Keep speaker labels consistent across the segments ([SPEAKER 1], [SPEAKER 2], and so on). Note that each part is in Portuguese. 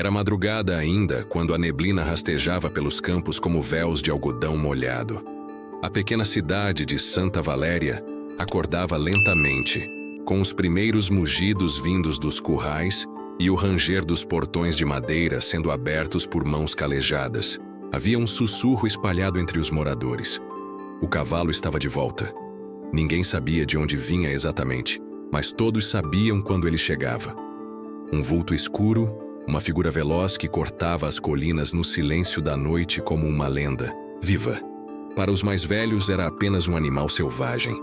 [SPEAKER 1] Era madrugada ainda, quando a neblina rastejava pelos campos como véus de algodão molhado. A pequena cidade de Santa Valéria acordava lentamente, com os primeiros mugidos vindos dos currais e o ranger dos portões de madeira sendo abertos por mãos calejadas. Havia um sussurro espalhado entre os moradores. O cavalo estava de volta. Ninguém sabia de onde vinha exatamente, mas todos sabiam quando ele chegava. Um vulto escuro, uma figura veloz que cortava as colinas no silêncio da noite como uma lenda viva. Para os mais velhos era apenas um animal selvagem.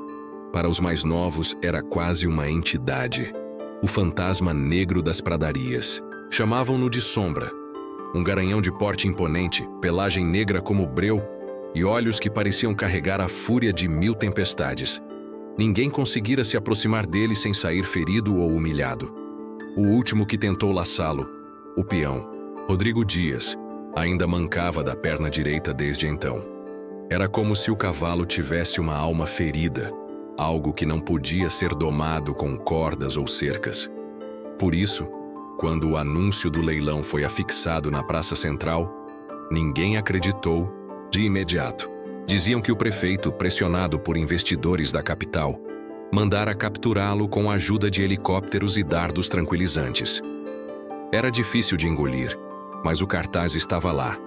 [SPEAKER 1] Para os mais novos era quase uma entidade. O fantasma negro das pradarias. Chamavam-no de Sombra. Um garanhão de porte imponente, pelagem negra como breu e olhos que pareciam carregar a fúria de 1000 tempestades. Ninguém conseguira se aproximar dele sem sair ferido ou humilhado. O último que tentou laçá-lo, o peão, Rodrigo Dias, ainda mancava da perna direita desde então. Era como se o cavalo tivesse uma alma ferida, algo que não podia ser domado com cordas ou cercas. Por isso, quando o anúncio do leilão foi afixado na Praça Central, ninguém acreditou de imediato. Diziam que o prefeito, pressionado por investidores da capital, mandara capturá-lo com a ajuda de helicópteros e dardos tranquilizantes. Era difícil de engolir, mas o cartaz estava lá,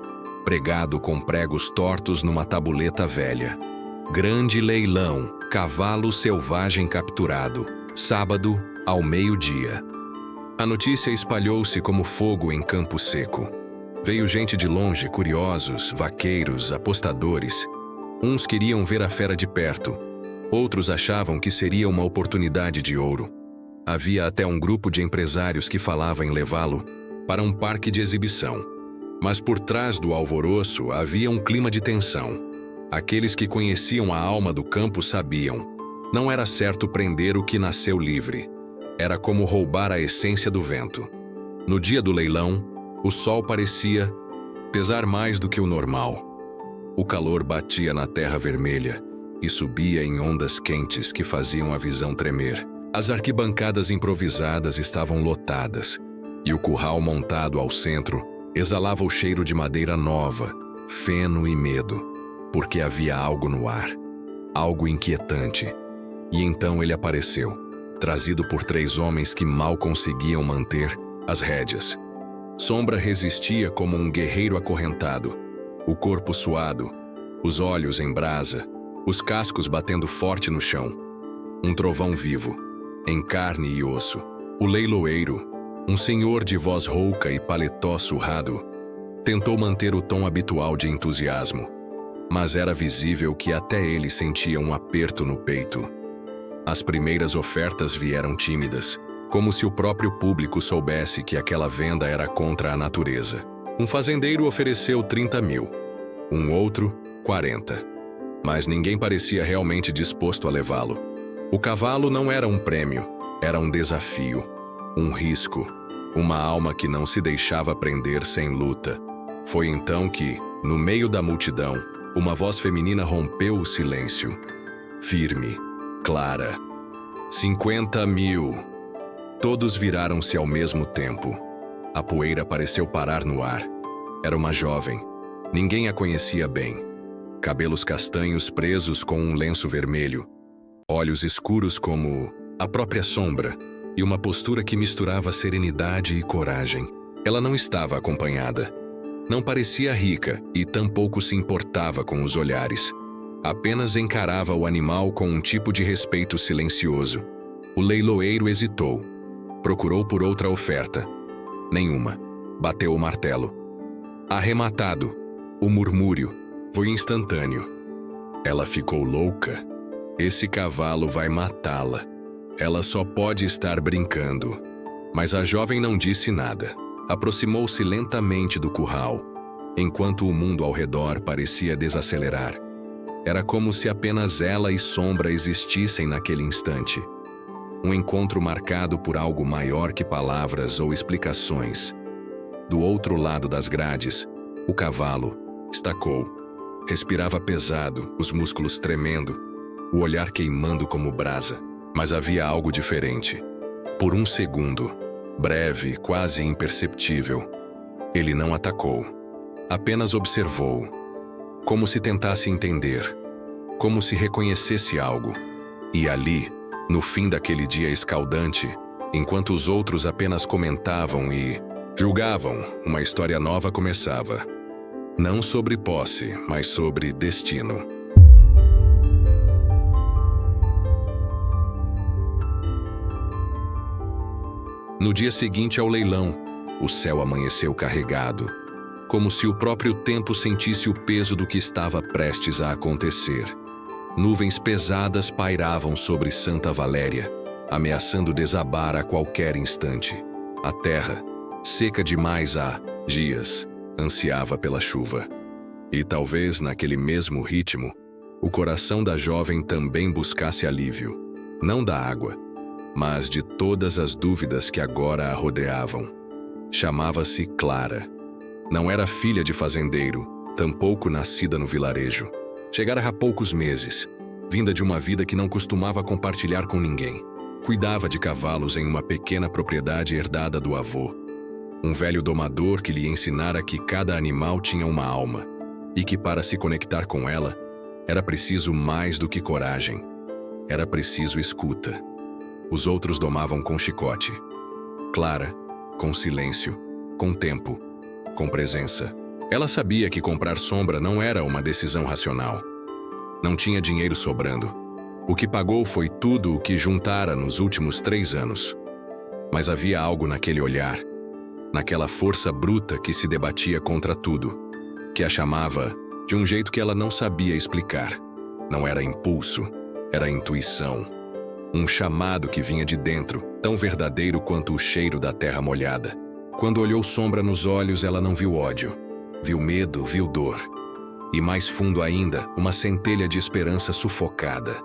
[SPEAKER 1] pregado com pregos tortos numa tabuleta velha. Grande leilão, cavalo selvagem capturado, sábado, ao meio-dia. A notícia espalhou-se como fogo em campo seco. Veio gente de longe, curiosos, vaqueiros, apostadores. Uns queriam ver a fera de perto, outros achavam que seria uma oportunidade de ouro. Havia até um grupo de empresários que falava em levá-lo para um parque de exibição. Mas por trás do alvoroço havia um clima de tensão. Aqueles que conheciam a alma do campo sabiam. Não era certo prender o que nasceu livre. Era como roubar a essência do vento. No dia do leilão, o sol parecia pesar mais do que o normal. O calor batia na terra vermelha e subia em ondas quentes que faziam a visão tremer. As arquibancadas improvisadas estavam lotadas, e o curral montado ao centro exalava o cheiro de madeira nova, feno e medo, porque havia algo no ar, algo inquietante. E então ele apareceu, trazido por 3 homens que mal conseguiam manter as rédeas. Sombra resistia como um guerreiro acorrentado, o corpo suado, os olhos em brasa, os cascos batendo forte no chão. Um trovão vivo, em carne e osso. O leiloeiro, um senhor de voz rouca e paletó surrado, tentou manter o tom habitual de entusiasmo, mas era visível que até ele sentia um aperto no peito. As primeiras ofertas vieram tímidas, como se o próprio público soubesse que aquela venda era contra a natureza. Um fazendeiro ofereceu 30.000, um outro 40. Mas ninguém parecia realmente disposto a levá-lo. O cavalo não era um prêmio, era um desafio, um risco, uma alma que não se deixava prender sem luta. Foi então que, no meio da multidão, uma voz feminina rompeu o silêncio. Firme, clara. 50.000. Todos viraram-se ao mesmo tempo. A poeira pareceu parar no ar. Era uma jovem. Ninguém a conhecia bem. Cabelos castanhos presos com um lenço vermelho. Olhos escuros como a própria sombra. E uma postura que misturava serenidade e coragem. Ela não estava acompanhada. Não parecia rica e tampouco se importava com os olhares. Apenas encarava o animal com um tipo de respeito silencioso. O leiloeiro hesitou. Procurou por outra oferta. Nenhuma. Bateu o martelo. Arrematado. O murmúrio foi instantâneo. Ela ficou louca. Esse cavalo vai matá-la. Ela só pode estar brincando. Mas a jovem não disse nada. Aproximou-se lentamente do curral, enquanto o mundo ao redor parecia desacelerar. Era como se apenas ela e Sombra existissem naquele instante. Um encontro marcado por algo maior que palavras ou explicações. Do outro lado das grades, o cavalo estacou. Respirava pesado, os músculos tremendo, o olhar queimando como brasa. Mas havia algo diferente. Por um segundo, breve, quase imperceptível, Ele não atacou. Apenas observou. Como se tentasse entender. Como se reconhecesse algo. E ali, no fim daquele dia escaldante, enquanto os outros apenas comentavam e julgavam, uma história nova começava. Não sobre posse, mas sobre destino. No dia seguinte ao leilão, o céu amanheceu carregado, como se o próprio tempo sentisse o peso do que estava prestes a acontecer. Nuvens pesadas pairavam sobre Santa Valéria, ameaçando desabar a qualquer instante. A terra, seca demais há dias, ansiava pela chuva. E talvez naquele mesmo ritmo, o coração da jovem também buscasse alívio, não da água, mas de todas as dúvidas que agora a rodeavam. Chamava-se Clara. Não era filha de fazendeiro, tampouco nascida no vilarejo. Chegara há poucos meses, vinda de uma vida que não costumava compartilhar com ninguém. Cuidava de cavalos em uma pequena propriedade herdada do avô. Um velho domador que lhe ensinara que cada animal tinha uma alma, e que para se conectar com ela, era preciso mais do que coragem. Era preciso escuta. Os outros domavam com chicote. Clara, com silêncio, com tempo, com presença. Ela sabia que comprar Sombra não era uma decisão racional. Não tinha dinheiro sobrando. O que pagou foi tudo o que juntara nos últimos 3 anos. Mas havia algo naquele olhar, naquela força bruta que se debatia contra tudo, que a chamava de um jeito que ela não sabia explicar. Não era impulso, era intuição. Um chamado que vinha de dentro, tão verdadeiro quanto o cheiro da terra molhada. Quando olhou Sombra nos olhos, ela não viu ódio. Viu medo, viu dor. E mais fundo ainda, uma centelha de esperança sufocada.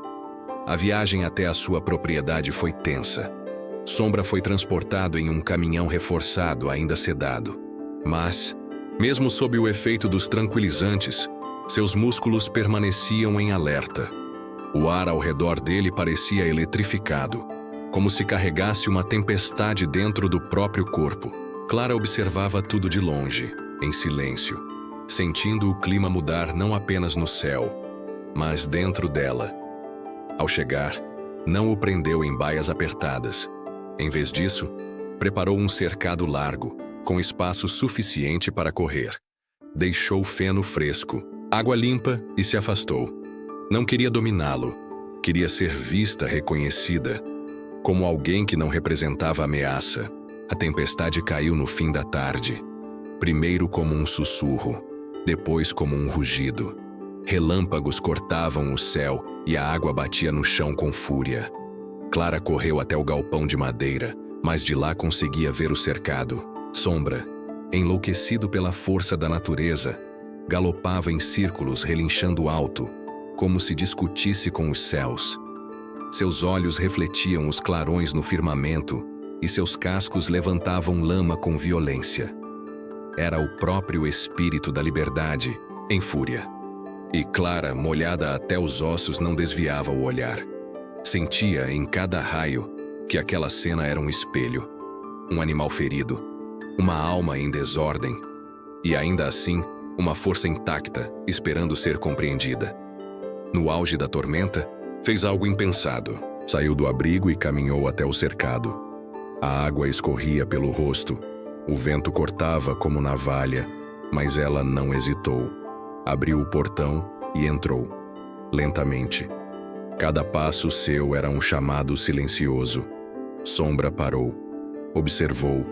[SPEAKER 1] A viagem até a sua propriedade foi tensa. Sombra foi transportado em um caminhão reforçado, ainda sedado. Mas, mesmo sob o efeito dos tranquilizantes, seus músculos permaneciam em alerta. O ar ao redor dele parecia eletrificado, como se carregasse uma tempestade dentro do próprio corpo. Clara observava tudo de longe, em silêncio, sentindo o clima mudar não apenas no céu, mas dentro dela. Ao chegar, não o prendeu em baias apertadas. Em vez disso, preparou um cercado largo, com espaço suficiente para correr. Deixou feno fresco, água limpa e se afastou. Não queria dominá-lo, queria ser vista, reconhecida, como alguém que não representava ameaça. A tempestade caiu no fim da tarde, primeiro como um sussurro, depois como um rugido. Relâmpagos cortavam o céu e a água batia no chão com fúria. Clara correu até o galpão de madeira, mas de lá conseguia ver o cercado. Sombra, enlouquecido pela força da natureza, galopava em círculos relinchando alto, como se discutisse com os céus. Seus olhos refletiam os clarões no firmamento e seus cascos levantavam lama com violência. Era o próprio espírito da liberdade, em fúria. E Clara, molhada até os ossos, não desviava o olhar. Sentia em cada raio que aquela cena era um espelho, um animal ferido, uma alma em desordem, e ainda assim, uma força intacta, esperando ser compreendida. No auge da tormenta, fez algo impensado. Saiu do abrigo e caminhou até o cercado. A água escorria pelo rosto, o vento cortava como navalha, mas ela não hesitou. Abriu o portão e entrou, lentamente. Cada passo seu era um chamado silencioso. Sombra parou, observou.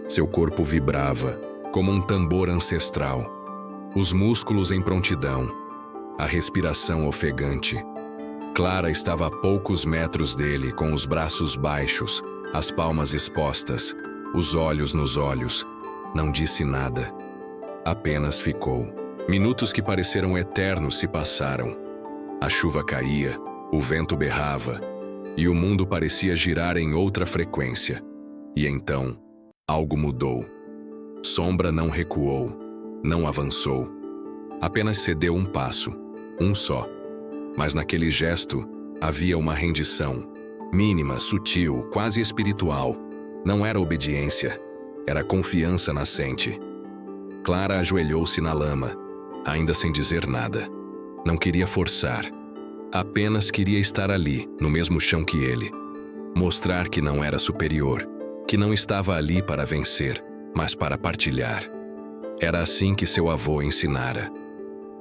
[SPEAKER 1] Seu corpo vibrava, como um tambor ancestral. Os músculos em prontidão, a respiração ofegante. Clara estava a poucos metros dele, com os braços baixos, as palmas expostas, os olhos nos olhos. Não disse nada. Apenas ficou. Minutos que pareceram eternos se passaram. A chuva caía, o vento berrava, e o mundo parecia girar em outra frequência. E então, algo mudou. Sombra não recuou, não avançou. Apenas cedeu um passo, um só. Mas naquele gesto, havia uma rendição, mínima, sutil, quase espiritual. Não era obediência, era confiança nascente. Clara ajoelhou-se na lama, ainda sem dizer nada. Não queria forçar. Apenas queria estar ali, no mesmo chão que ele. Mostrar que não era superior, que não estava ali para vencer, mas para partilhar. Era assim que seu avô ensinara.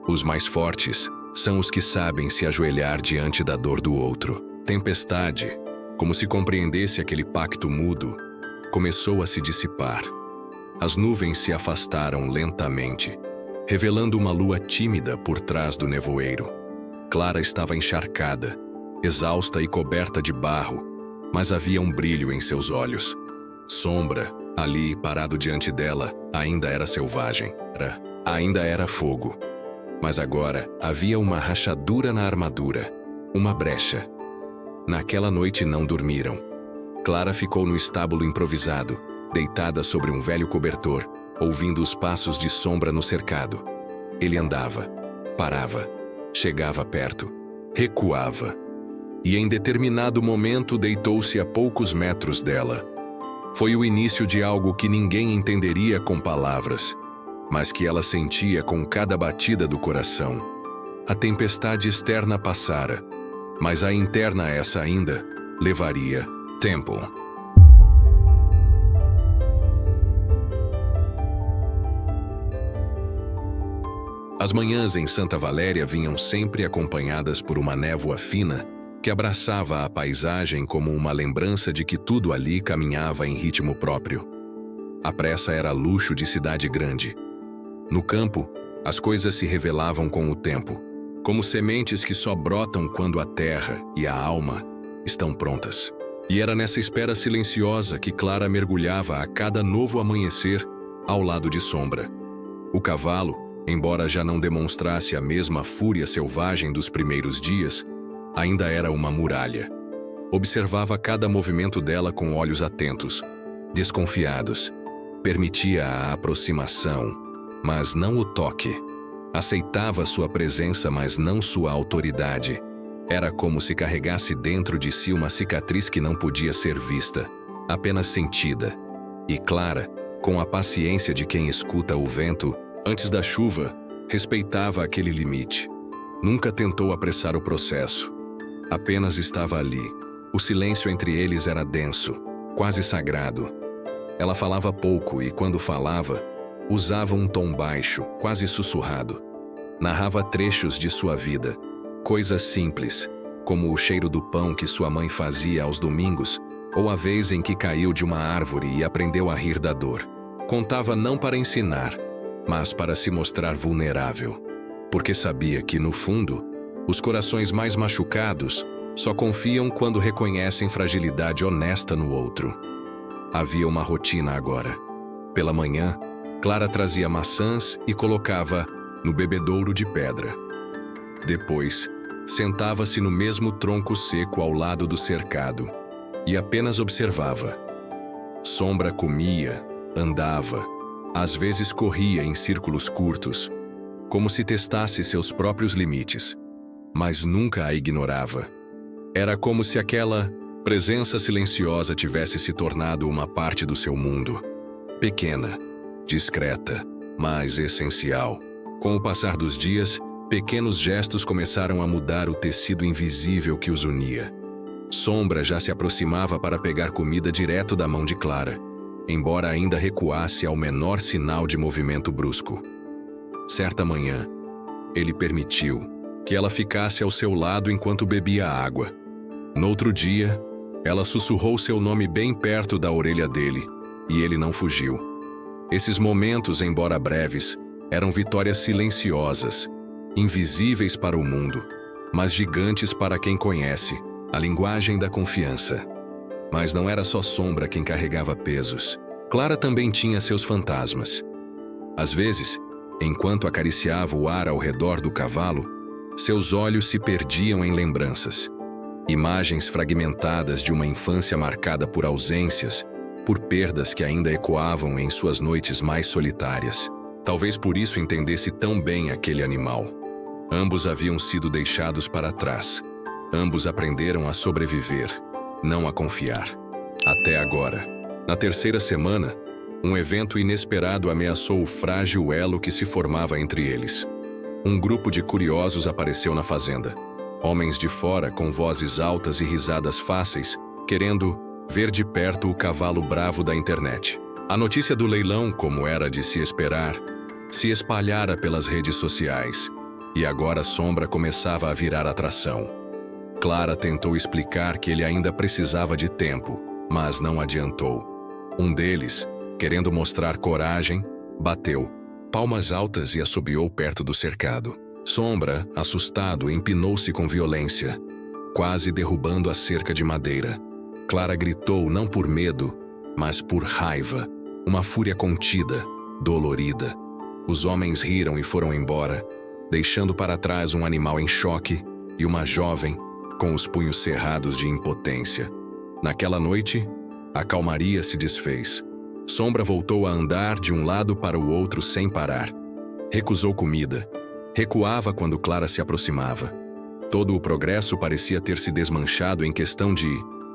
[SPEAKER 1] Os mais fortes são os que sabem se ajoelhar diante da dor do outro. Tempestade, como se compreendesse aquele pacto mudo, começou a se dissipar. As nuvens se afastaram lentamente, revelando uma lua tímida por trás do nevoeiro. Clara estava encharcada, exausta e coberta de barro, mas havia um brilho em seus olhos. Sombra, ali, parado diante dela, ainda era selvagem. Ainda era fogo. Mas agora havia uma rachadura na armadura, uma brecha. Naquela noite não dormiram. Clara ficou no estábulo improvisado, deitada sobre um velho cobertor, ouvindo os passos de Sombra no cercado. Ele andava, parava, chegava perto, recuava. E em determinado momento deitou-se a poucos metros dela. Foi o início de algo que ninguém entenderia com palavras, mas que ela sentia com cada batida do coração. A tempestade externa passara, mas a interna, essa ainda, levaria tempo. As manhãs em Santa Valéria vinham sempre acompanhadas por uma névoa fina que abraçava a paisagem como uma lembrança de que tudo ali caminhava em ritmo próprio. A pressa era luxo de cidade grande. No campo, as coisas se revelavam com o tempo, como sementes que só brotam quando a terra e a alma estão prontas. E era nessa espera silenciosa que Clara mergulhava a cada novo amanhecer ao lado de Sombra. O cavalo, embora já não demonstrasse a mesma fúria selvagem dos primeiros dias, ainda era uma muralha. Observava cada movimento dela com olhos atentos, desconfiados. Permitia a aproximação, mas não o toque. Aceitava sua presença, mas não sua autoridade. Era como se carregasse dentro de si uma cicatriz que não podia ser vista, apenas sentida. E Clara, com a paciência de quem escuta o vento antes da chuva, respeitava aquele limite. Nunca tentou apressar o processo. Apenas estava ali. O silêncio entre eles era denso, quase sagrado. Ela falava pouco e, quando falava, usava um tom baixo, quase sussurrado. Narrava trechos de sua vida, coisas simples, como o cheiro do pão que sua mãe fazia aos domingos, ou a vez em que caiu de uma árvore e aprendeu a rir da dor. Contava não para ensinar, mas para se mostrar vulnerável, porque sabia que, no fundo, os corações mais machucados só confiam quando reconhecem fragilidade honesta no outro. Havia uma rotina agora. Pela manhã, Clara trazia maçãs e colocava no bebedouro de pedra. Depois, sentava-se no mesmo tronco seco ao lado do cercado e apenas observava. Sombra comia, andava, às vezes corria em círculos curtos, como se testasse seus próprios limites, mas nunca a ignorava. Era como se aquela presença silenciosa tivesse se tornado uma parte do seu mundo. Pequena, discreta, mas essencial. Com o passar dos dias, pequenos gestos começaram a mudar o tecido invisível que os unia. Sombra já se aproximava para pegar comida direto da mão de Clara, embora ainda recuasse ao menor sinal de movimento brusco. Certa manhã, ele permitiu que ela ficasse ao seu lado enquanto bebia água. Noutro dia, ela sussurrou seu nome bem perto da orelha dele, e ele não fugiu. Esses momentos, embora breves, eram vitórias silenciosas, invisíveis para o mundo, mas gigantes para quem conhece a linguagem da confiança. Mas não era só Sombra quem carregava pesos. Clara também tinha seus fantasmas. Às vezes, enquanto acariciava o ar ao redor do cavalo, seus olhos se perdiam em lembranças. Imagens fragmentadas de uma infância marcada por ausências, por perdas que ainda ecoavam em suas noites mais solitárias. Talvez por isso entendesse tão bem aquele animal. Ambos haviam sido deixados para trás. Ambos aprenderam a sobreviver, não a confiar. Até agora. Na terceira semana, Um evento inesperado ameaçou o frágil elo que se formava entre eles. Um grupo de curiosos apareceu na fazenda. Homens de fora com vozes altas e risadas fáceis, querendo ver de perto o cavalo bravo da internet. A notícia do leilão, como era de se esperar, se espalhara pelas redes sociais, e agora Sombra começava a virar atração. Clara tentou explicar que ele ainda precisava de tempo, mas não adiantou. Um deles, querendo mostrar coragem, bateu palmas altas e assobiou perto do cercado. Sombra, assustado, empinou-se com violência, quase derrubando a cerca de madeira. Clara gritou não por medo, mas por raiva, uma fúria contida, dolorida. Os homens riram e foram embora, deixando para trás um animal em choque e uma jovem com os punhos cerrados de impotência. Naquela noite, a calmaria se desfez. Sombra voltou a andar de um lado para o outro sem parar. Recusou comida. Recuava quando Clara se aproximava. Todo o progresso parecia ter se desmanchado em questão de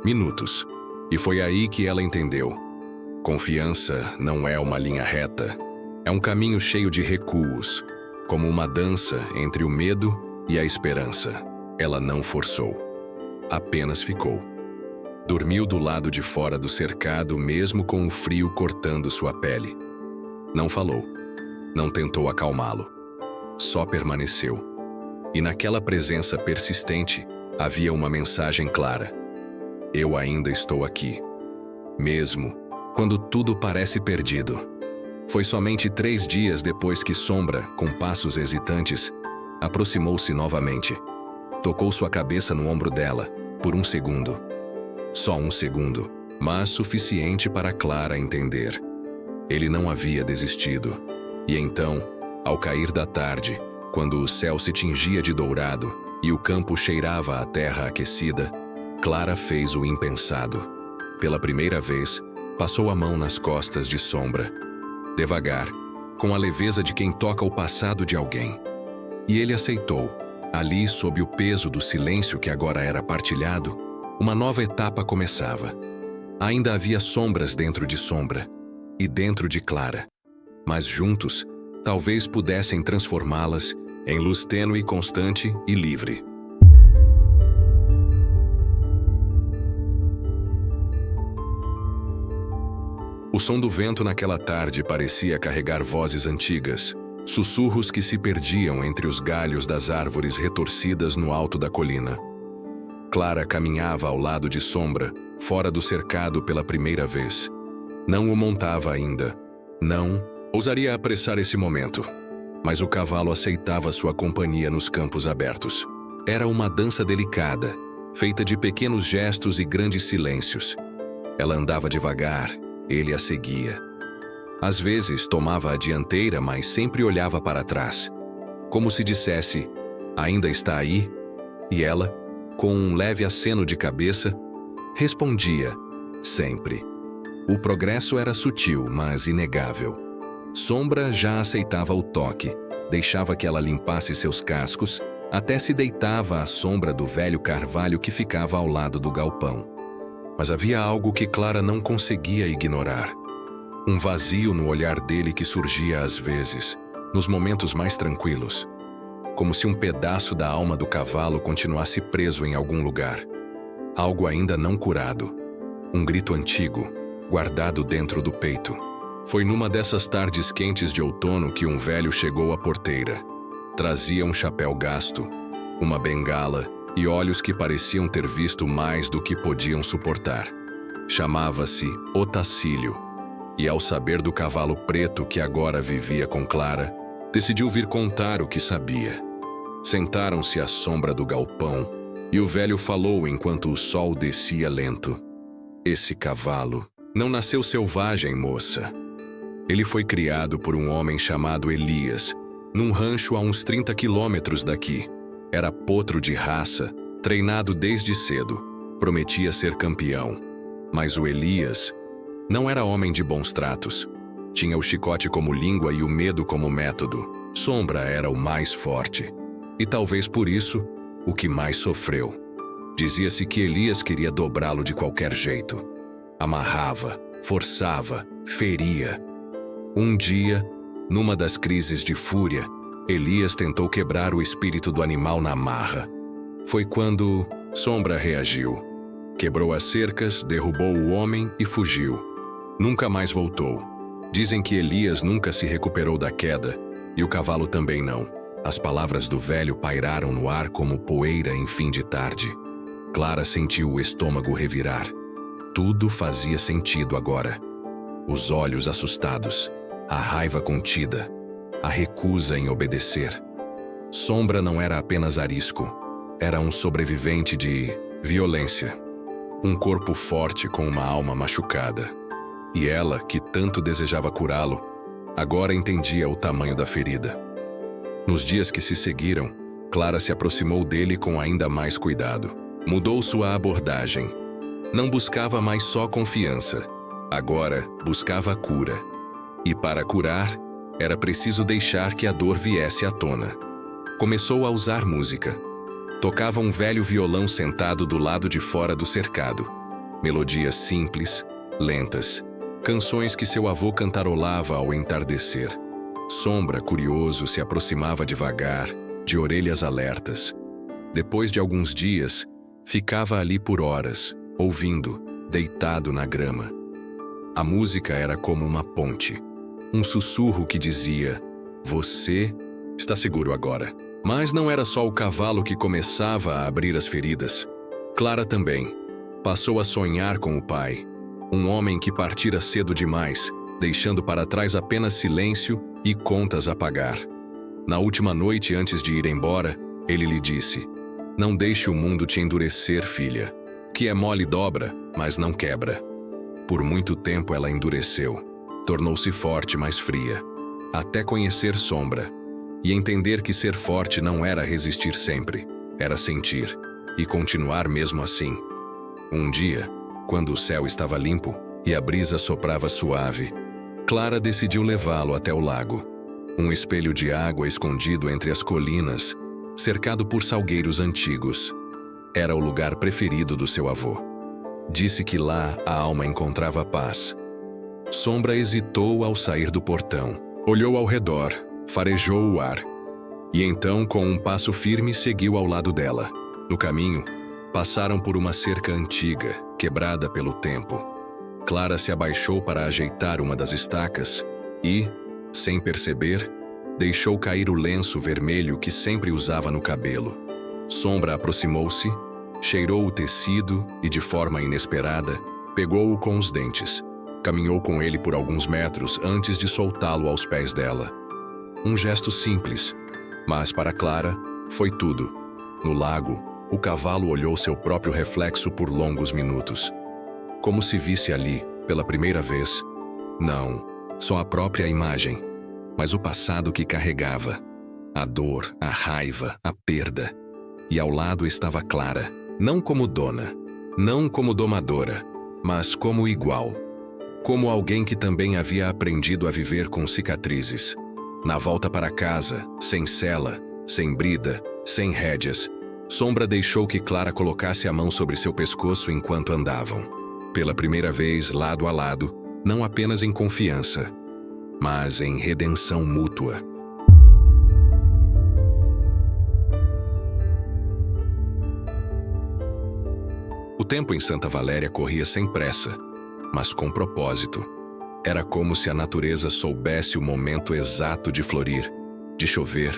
[SPEAKER 1] minutos. E foi aí que ela entendeu. Confiança não é uma linha reta. É um caminho cheio de recuos, como uma dança entre o medo e a esperança. Ela não forçou. Apenas ficou. Dormiu do lado de fora do cercado, mesmo com o frio cortando sua pele. Não falou. Não tentou acalmá-lo. Só permaneceu. E naquela presença persistente, havia uma mensagem clara. Eu ainda estou aqui. Mesmo quando tudo parece perdido. Foi somente 3 dias depois que Sombra, com passos hesitantes, aproximou-se novamente. Tocou sua cabeça no ombro dela, por um segundo. Só um segundo, mas suficiente para Clara entender. Ele não havia desistido. E então, ao cair da tarde, quando o céu se tingia de dourado e o campo cheirava a terra aquecida, Clara fez o impensado. Pela primeira vez, passou a mão nas costas de Sombra. Devagar, com a leveza de quem toca o passado de alguém. E ele aceitou. Ali, sob o peso do silêncio que agora era partilhado, uma nova etapa começava. Ainda havia sombras dentro de Sombra e dentro de Clara, mas juntos, talvez pudessem transformá-las em luz tênue, constante e livre. O som do vento naquela tarde parecia carregar vozes antigas, sussurros que se perdiam entre os galhos das árvores retorcidas no alto da colina. Clara caminhava ao lado de Sombra, fora do cercado pela primeira vez. Não o montava ainda. Não ousaria apressar esse momento. Mas o cavalo aceitava sua companhia nos campos abertos. Era uma dança delicada, feita de pequenos gestos e grandes silêncios. Ela andava devagar, ele a seguia. Às vezes tomava a dianteira, mas sempre olhava para trás, como se dissesse, ainda está aí? E ela, com um leve aceno de cabeça, respondia, sempre. O progresso era sutil, mas inegável. Sombra já aceitava o toque, deixava que ela limpasse seus cascos, até se deitava à sombra do velho carvalho que ficava ao lado do galpão. Mas havia algo que Clara não conseguia ignorar. Um vazio no olhar dele que surgia às vezes, nos momentos mais tranquilos. Como se um pedaço da alma do cavalo continuasse preso em algum lugar. Algo ainda não curado. Um grito antigo, guardado dentro do peito. Foi numa dessas tardes quentes de outono que um velho chegou à porteira. Trazia um chapéu gasto, uma bengala e olhos que pareciam ter visto mais do que podiam suportar. Chamava-se Otacílio, e ao saber do cavalo preto que agora vivia com Clara, decidiu vir contar o que sabia. Sentaram-se à sombra do galpão, e o velho falou enquanto o sol descia lento. Esse cavalo não nasceu selvagem, moça. Ele foi criado por um homem chamado Elias, num rancho a uns 30 quilômetros daqui. Era potro de raça, treinado desde cedo. Prometia ser campeão. Mas o Elias não era homem de bons tratos. Tinha o chicote como língua e o medo como método. Sombra era o mais forte. E talvez por isso, o que mais sofreu. Dizia-se que Elias queria dobrá-lo de qualquer jeito. Amarrava, forçava, feria. Um dia, numa das crises de fúria, Elias tentou quebrar o espírito do animal na marra. Foi quando Sombra reagiu. Quebrou as cercas, derrubou o homem e fugiu. Nunca mais voltou. Dizem que Elias nunca se recuperou da queda, e o cavalo também não. As palavras do velho pairaram no ar como poeira em fim de tarde. Clara sentiu o estômago revirar. Tudo fazia sentido agora. Os olhos assustados, a raiva contida, a recusa em obedecer. Sombra não era apenas arisco, era um sobrevivente de violência. Um corpo forte com uma alma machucada. E ela, que tanto desejava curá-lo, agora entendia o tamanho da ferida. Nos dias que se seguiram, Clara se aproximou dele com ainda mais cuidado. Mudou sua abordagem. Não buscava mais só confiança. Agora buscava cura. E para curar, era preciso deixar que a dor viesse à tona. Começou a usar música. Tocava um velho violão sentado do lado de fora do cercado. Melodias simples, lentas, canções que seu avô cantarolava ao entardecer. Sombra, curioso, se aproximava devagar, de orelhas alertas. Depois de alguns dias, ficava ali por horas, ouvindo, deitado na grama. A música era como uma ponte. Um sussurro que dizia: "Você está seguro agora." Mas não era só o cavalo que começava a abrir as feridas. Clara também. Passou a sonhar com o pai. Um homem que partira cedo demais, deixando para trás apenas silêncio e contas a pagar. Na última noite antes de ir embora, ele lhe disse: "Não deixe o mundo te endurecer, filha. O que é mole dobra, mas não quebra." Por muito tempo ela endureceu. Tornou-se forte, mas fria. Até conhecer Sombra. E entender que ser forte não era resistir sempre. Era sentir. E continuar mesmo assim. Um dia, quando o céu estava limpo e a brisa soprava suave, Clara decidiu levá-lo até o lago. Um espelho de água escondido entre as colinas, cercado por salgueiros antigos. Era o lugar preferido do seu avô. Disse que lá a alma encontrava paz. Sombra hesitou ao sair do portão. Olhou ao redor, farejou o ar. E então, com um passo firme, seguiu ao lado dela. No caminho, passaram por uma cerca antiga, quebrada pelo tempo. Clara se abaixou para ajeitar uma das estacas e, sem perceber, deixou cair o lenço vermelho que sempre usava no cabelo. Sombra aproximou-se, cheirou o tecido e, de forma inesperada, pegou-o com os dentes. Caminhou com ele por alguns metros antes de soltá-lo aos pés dela. Um gesto simples, mas para Clara foi tudo. No lago, o cavalo olhou seu próprio reflexo por longos minutos. Como se visse ali, pela primeira vez, não só a própria imagem, mas o passado que carregava. A dor, a raiva, a perda. E ao lado estava Clara, não como dona, não como domadora, mas como igual. Como alguém que também havia aprendido a viver com cicatrizes. Na volta para casa, sem sela, sem brida, sem rédeas, Sombra deixou que Clara colocasse a mão sobre seu pescoço enquanto andavam. Pela primeira vez, lado a lado, não apenas em confiança, mas em redenção mútua. O tempo em Santa Valéria corria sem pressa, mas com propósito. Era como se a natureza soubesse o momento exato de florir, de chover,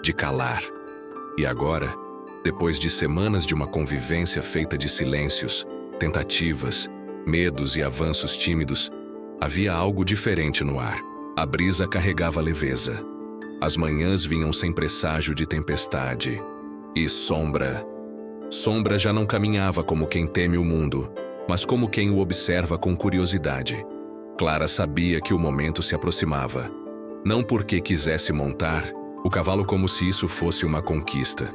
[SPEAKER 1] de calar. E agora, depois de semanas de uma convivência feita de silêncios, tentativas, medos e avanços tímidos, havia algo diferente no ar. A brisa carregava leveza. As manhãs vinham sem presságio de tempestade. E Sombra já não caminhava como quem teme o mundo, mas como quem o observa com curiosidade. Clara sabia que o momento se aproximava. Não porque quisesse montar o cavalo como se isso fosse uma conquista,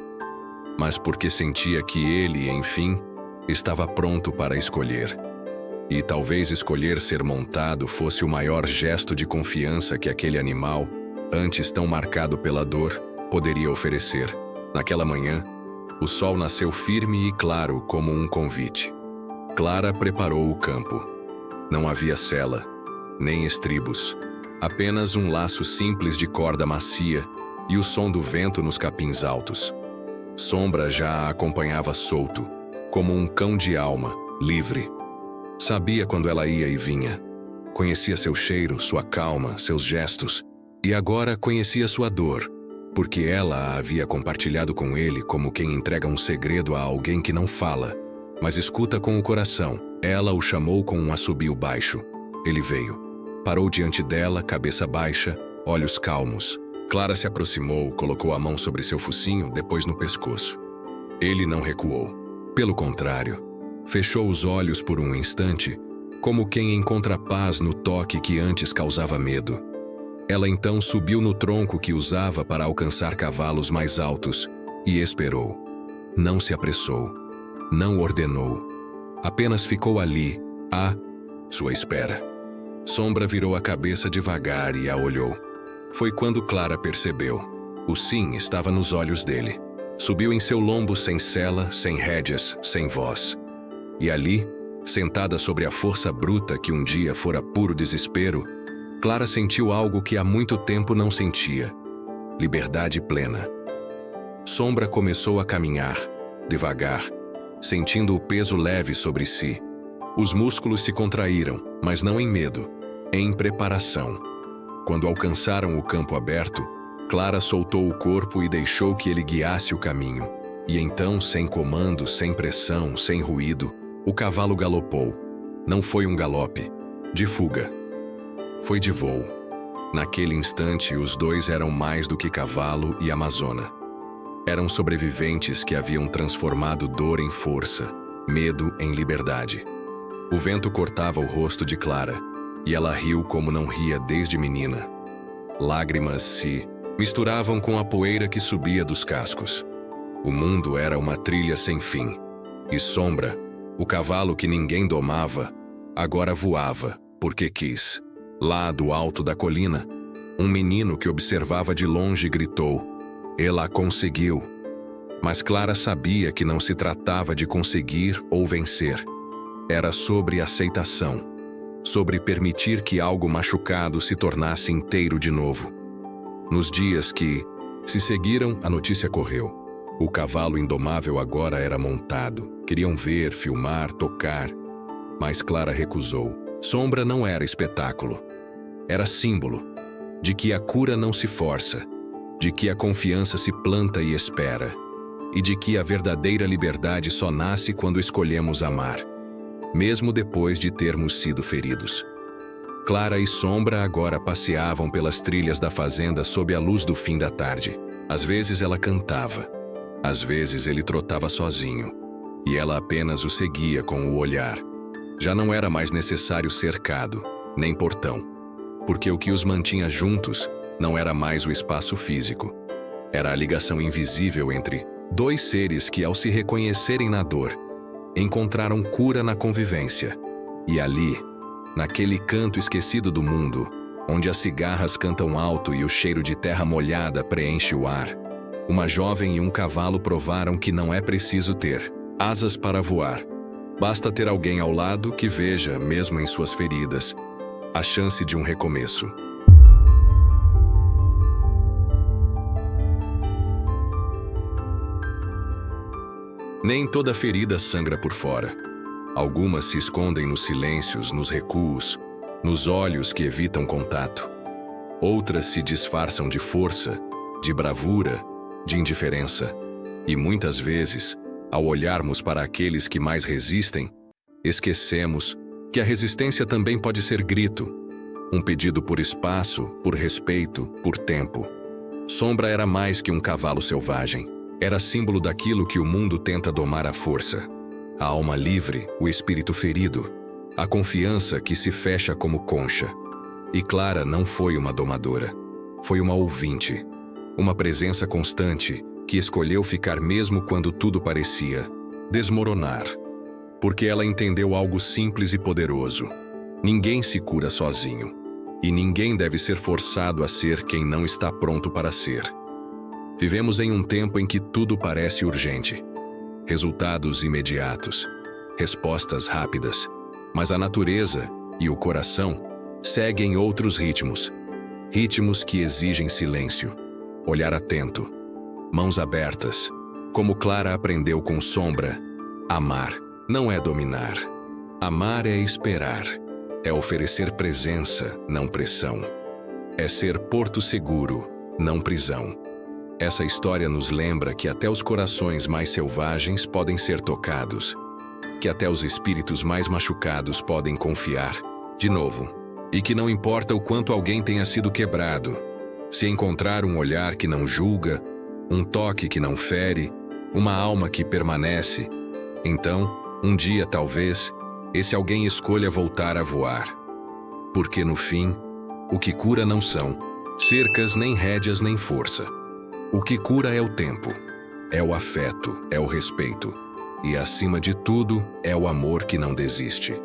[SPEAKER 1] mas porque sentia que ele, enfim, estava pronto para escolher. E talvez escolher ser montado fosse o maior gesto de confiança que aquele animal, antes tão marcado pela dor, poderia oferecer. Naquela manhã, o sol nasceu firme e claro como um convite. Clara preparou o campo. Não havia sela, nem estribos. Apenas um laço simples de corda macia e o som do vento nos capins altos. Sombra já a acompanhava solto, como um cão de alma, livre. Sabia quando ela ia e vinha. Conhecia seu cheiro, sua calma, seus gestos. E agora conhecia sua dor, porque ela a havia compartilhado com ele como quem entrega um segredo a alguém que não fala, mas escuta com o coração. Ela o chamou com um assobio baixo. Ele veio. Parou diante dela, cabeça baixa, olhos calmos. Clara se aproximou, colocou a mão sobre seu focinho, depois no pescoço. Ele não recuou. Pelo contrário, fechou os olhos por um instante, como quem encontra paz no toque que antes causava medo. Ela então subiu no tronco que usava para alcançar cavalos mais altos e esperou. Não se apressou, não ordenou. Apenas ficou ali, à sua espera. Sombra virou a cabeça devagar e a olhou. Foi quando Clara percebeu. O sim estava nos olhos dele. Subiu em seu lombo sem sela, sem rédeas, sem voz. E ali, sentada sobre a força bruta que um dia fora puro desespero, Clara sentiu algo que há muito tempo não sentia: liberdade plena. Sombra começou a caminhar, devagar, sentindo o peso leve sobre si. Os músculos se contraíram, mas não em medo, em preparação. Quando alcançaram o campo aberto, Clara soltou o corpo e deixou que ele guiasse o caminho. E então, sem comando, sem pressão, sem ruído, o cavalo galopou. Não foi um galope, de fuga. Foi de voo. Naquele instante, os dois eram mais do que cavalo e amazona. Eram sobreviventes que haviam transformado dor em força, medo em liberdade. O vento cortava o rosto de Clara, e ela riu como não ria desde menina. Lágrimas se misturavam com a poeira que subia dos cascos. O mundo era uma trilha sem fim. E Sombra, o cavalo que ninguém domava, agora voava, porque quis. Lá do alto da colina, um menino que observava de longe gritou: "Ela conseguiu!" Mas Clara sabia que não se tratava de conseguir ou vencer. Era sobre aceitação, sobre permitir que algo machucado se tornasse inteiro de novo. Nos dias que se seguiram, a notícia correu. O cavalo indomável agora era montado. Queriam ver, filmar, tocar. Mas Clara recusou. Sombra não era espetáculo. Era símbolo de que a cura não se força, de que a confiança se planta e espera, e de que a verdadeira liberdade só nasce quando escolhemos amar, mesmo depois de termos sido feridos. Clara e Sombra agora passeavam pelas trilhas da fazenda sob a luz do fim da tarde. Às vezes ela cantava, às vezes ele trotava sozinho, e ela apenas o seguia com o olhar. Já não era mais necessário cercado, nem portão, porque o que os mantinha juntos não era mais o espaço físico. Era a ligação invisível entre dois seres que, ao se reconhecerem na dor, encontraram cura na convivência. E ali, naquele canto esquecido do mundo, onde as cigarras cantam alto e o cheiro de terra molhada preenche o ar, uma jovem e um cavalo provaram que não é preciso ter asas para voar. Basta ter alguém ao lado que veja, mesmo em suas feridas, a chance de um recomeço. Nem toda ferida sangra por fora. Algumas se escondem nos silêncios, nos recuos, nos olhos que evitam contato. Outras se disfarçam de força, de bravura, de indiferença. E muitas vezes, ao olharmos para aqueles que mais resistem, esquecemos que a resistência também pode ser grito, um pedido por espaço, por respeito, por tempo. Sombra era mais que um cavalo selvagem. Era símbolo daquilo que o mundo tenta domar à força. A alma livre, o espírito ferido, a confiança que se fecha como concha. E Clara não foi uma domadora. Foi uma ouvinte, uma presença constante que escolheu ficar mesmo quando tudo parecia desmoronar. Porque ela entendeu algo simples e poderoso. Ninguém se cura sozinho. E ninguém deve ser forçado a ser quem não está pronto para ser. Vivemos em um tempo em que tudo parece urgente. Resultados imediatos, respostas rápidas. Mas a natureza, E o coração segue em outros ritmos. Ritmos que exigem silêncio, olhar atento, mãos abertas. Como Clara aprendeu com Sombra, amar não é dominar. Amar é esperar. É oferecer presença, não pressão. É ser porto seguro, não prisão. Essa história nos lembra que até os corações mais selvagens podem ser tocados, que até os espíritos mais machucados podem confiar, de novo, e que não importa o quanto alguém tenha sido quebrado, se encontrar um olhar que não julga, um toque que não fere, uma alma que permanece, então, um dia talvez, esse alguém escolha voltar a voar. Porque no fim, o que cura não são cercas, nem rédeas, nem força. O que cura é o tempo, é o afeto, é o respeito. E acima de tudo, é o amor que não desiste.